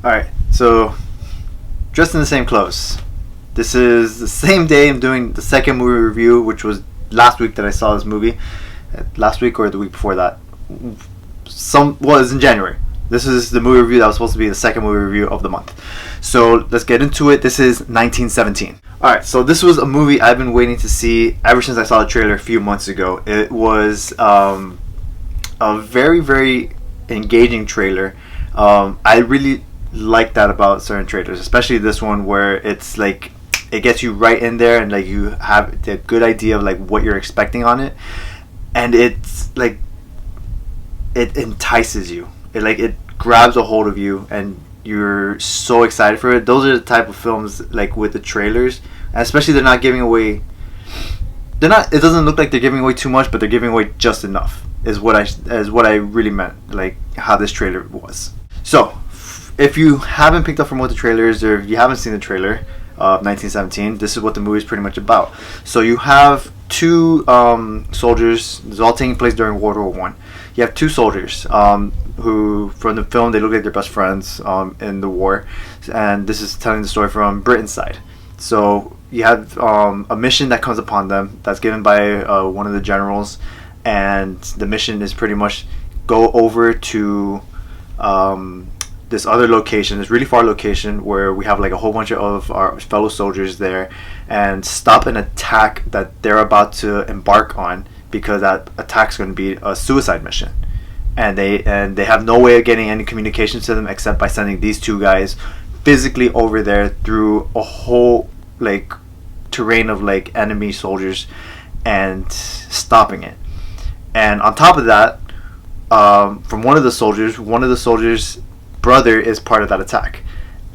Alright, so dressed in the same clothes. This is the same day I'm doing the second movie review, which was last week that I saw this movie. Last week or the week before that. It was in January. This is the movie review that was supposed to be the second movie review of the month. So let's get into it. This is 1917. Alright, so this was a movie I've been waiting to see ever since I saw the trailer a few months ago. It was a very, very engaging trailer. I really like that about certain trailers, especially this one where it's like it gets you right in there and like you have the good idea of like what you're expecting on it, and it's like it entices you. It grabs a hold of you and you're so excited for it. Those are the type of films like with the trailers, and especially they're not giving away. It doesn't look like they're giving away too much, but they're giving away just enough. Is what I really meant. Like how this trailer was. So, if you haven't picked up from what the trailer is, or you haven't seen the trailer of 1917, this is what the movie is pretty much about. So you have two soldiers. This is all taking place during World War One. You have two soldiers who, from the film, they look like they're best friends in the war, and this is telling the story from Britain's side. So you have a mission that comes upon them that's given by one of the generals, and the mission is pretty much go over to this other location, this really far location where we have like a whole bunch of our fellow soldiers there, and stop an attack that they're about to embark on, because that attack's going to be a suicide mission, and they have no way of getting any communication to them except by sending these two guys physically over there through a whole like terrain of like enemy soldiers and stopping it. And on top of that, from one of the soldiers' brother is part of that attack,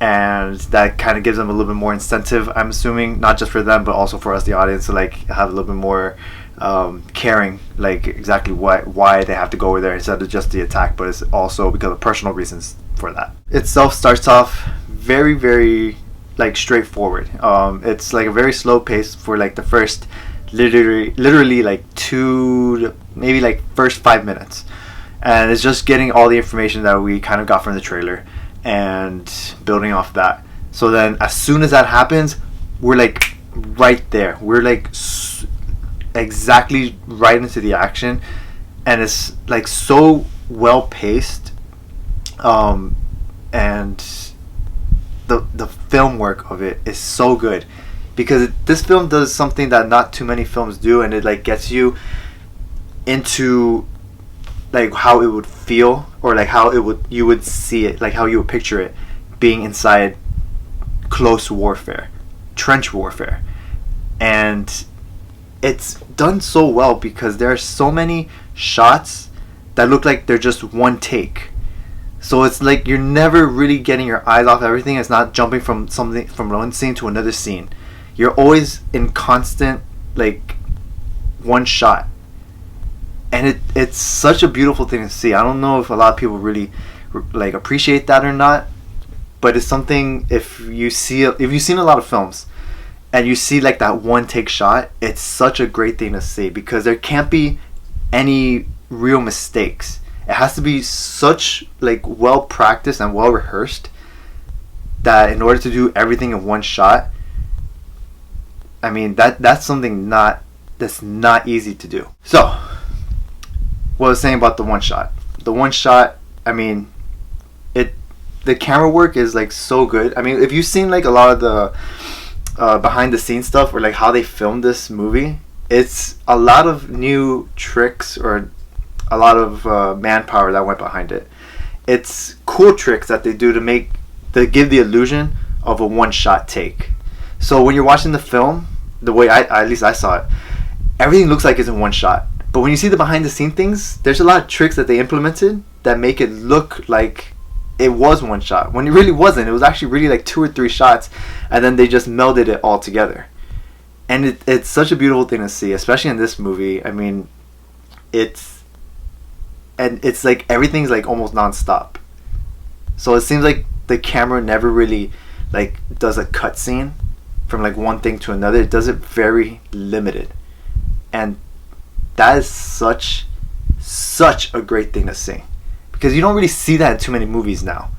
and that kind of gives them a little bit more incentive, I'm assuming, not just for them but also for us, the audience, to like have a little bit more caring, like exactly why they have to go over there instead of just the attack, but it's also because of personal reasons for that. Itself starts off very, very like straightforward. It's like a very slow pace for like the first literally like maybe like first 5 minutes, and it's just getting all the information that we kind of got from the trailer and building off that. So then as soon as that happens, we're like right there, we're like exactly right into the action, and it's like so well paced, and the film work of it is so good, because this film does something that not too many films do, and it like gets you into like how it would feel, or like how you would see it, like how you would picture it being inside close warfare, trench warfare. And it's done so well because there are so many shots that look like they're just one take. So it's like you're never really getting your eyes off everything. It's not jumping from one scene to another scene. You're always in constant like one shot, and it's such a beautiful thing to see. I don't know if a lot of people really like appreciate that or not, but it's something, if you've seen a lot of films and you see like that one take shot, it's such a great thing to see, because there can't be any real mistakes. It has to be such like well practiced and well rehearsed that in order to do everything in one shot, I mean that's something that's not easy to do. So what I was saying about the one shot, I mean, the camera work is like so good. I mean, if you've seen like a lot of the behind the scenes stuff, or like how they filmed this movie, it's a lot of new tricks, or a lot of manpower that went behind it. It's cool tricks that they do to give the illusion of a one shot take. So when you're watching the film, the way at least I saw it, everything looks like it's in one shot. But when you see the behind the scene things, there's a lot of tricks that they implemented that make it look like it was one shot, when it really wasn't. It was actually really like 2 or 3 shots, and then they just melded it all together. And it's such a beautiful thing to see, especially in this movie. I mean, it's like everything's like almost non-stop. So it seems like the camera never really like does a cut scene from like one thing to another. It does it very limited, and that is such a great thing to see, because you don't really see that in too many movies now.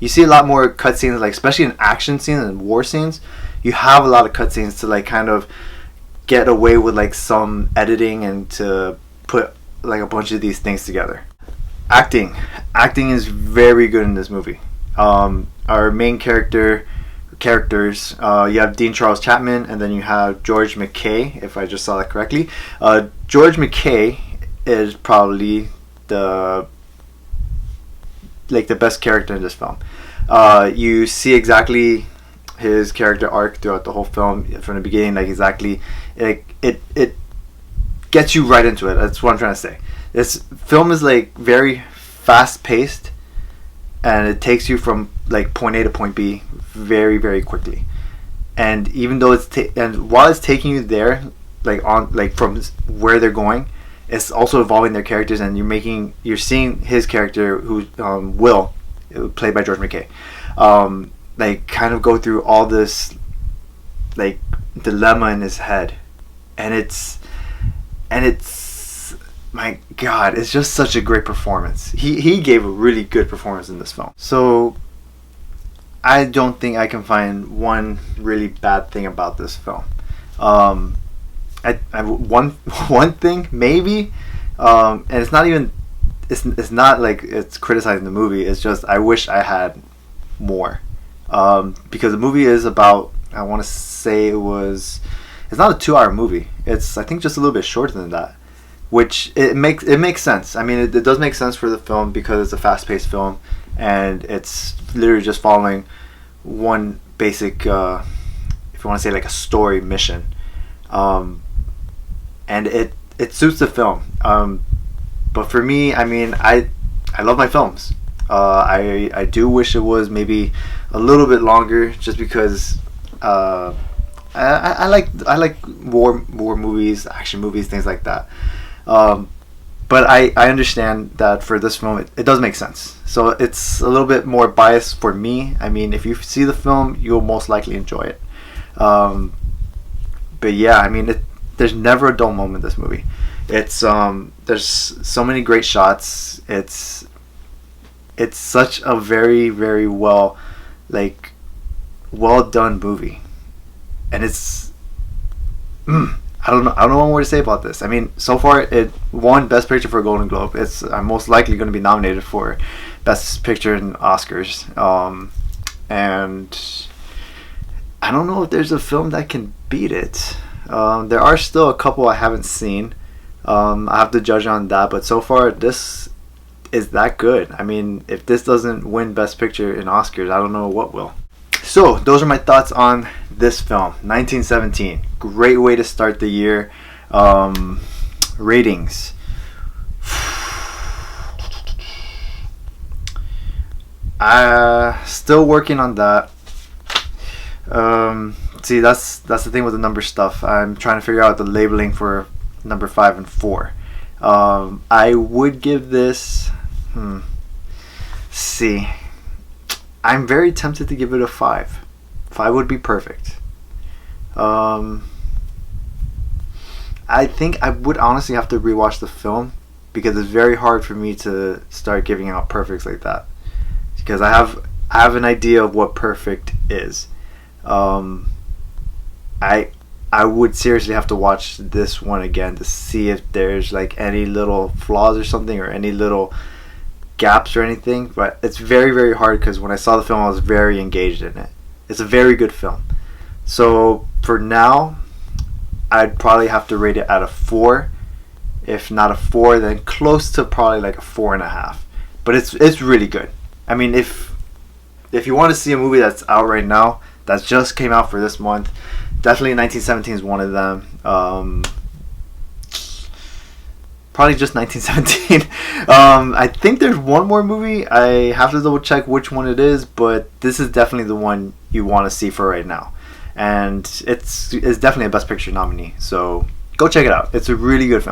You see a lot more cutscenes, like especially in action scenes and war scenes. You have a lot of cutscenes to like kind of get away with like some editing and to put like a bunch of these things together. Acting is very good in this movie. Our main characters, you have Dean Charles Chapman, and then you have George McKay, if I just saw that correctly. George McKay is probably the best character in this film. You see exactly his character arc throughout the whole film from the beginning, like exactly it gets you right into it. That's what I'm trying to say. This film is like very fast paced, and it takes you from like point A to point B very, very quickly. And even though and while it's taking you there, like on like from where they're going, it's also evolving their characters, and you're seeing his character, who Will, played by George McKay, like kind of go through all this like dilemma in his head, and it's my God, it's just such a great performance. He gave a really good performance in this film. So I don't think I can find one really bad thing about this film. One thing maybe, and it's not even it's not like it's criticizing the movie. It's just I wish I had more, because the movie is about, I want to say it's not a 2-hour movie. It's, I think, just a little bit shorter than that, which it makes sense. I mean, it does make sense for the film because it's a fast-paced film, and it's literally just following one basic, if you want to say like a story mission, and it suits the film. But for me, I mean, I love my films. I do wish it was maybe a little bit longer, just because I like war movies, action movies, things like that. But I understand that for this film it does make sense. So it's a little bit more biased for me. I mean, if you see the film, you'll most likely enjoy it. But yeah, I mean, there's never a dull moment in this movie. It's there's so many great shots. It's such a very, very well done movie, and it's I don't know what more to say about this. I mean, so far it won Best Picture for a Golden Globe. It's most likely going to be nominated for Best Picture in Oscars. And I don't know if there's a film that can beat it. There are still a couple I haven't seen. I have to judge on that, but so far this is that good. I mean, if this doesn't win Best Picture in Oscars, I don't know what will. So those are my thoughts on this film, 1917. Great way to start the year. Ratings. Still working on that. See, that's the thing with the number stuff. I'm trying to figure out the labeling for number 5 and 4. I would give this. See, I'm very tempted to give it a 5. 5 would be perfect. I think I would honestly have to rewatch the film, because it's very hard for me to start giving out perfects like that, because I have an idea of what perfect is. I would seriously have to watch this one again to see if there's like any little flaws or something, or any little gaps or anything. But it's very, very hard, because when I saw the film I was very engaged in it. It's a very good film. So for now, I'd probably have to rate it at a 4. If not a 4, then close to probably like a 4.5. But it's really good. I mean, if you want to see a movie that's out right now, that just came out for this month, definitely 1917 is one of them. Probably just 1917. I think there's one more movie. I have to double check which one it is, but this is definitely the one you want to see for right now. And it's definitely a Best Picture nominee. So go check it out. It's a really good film.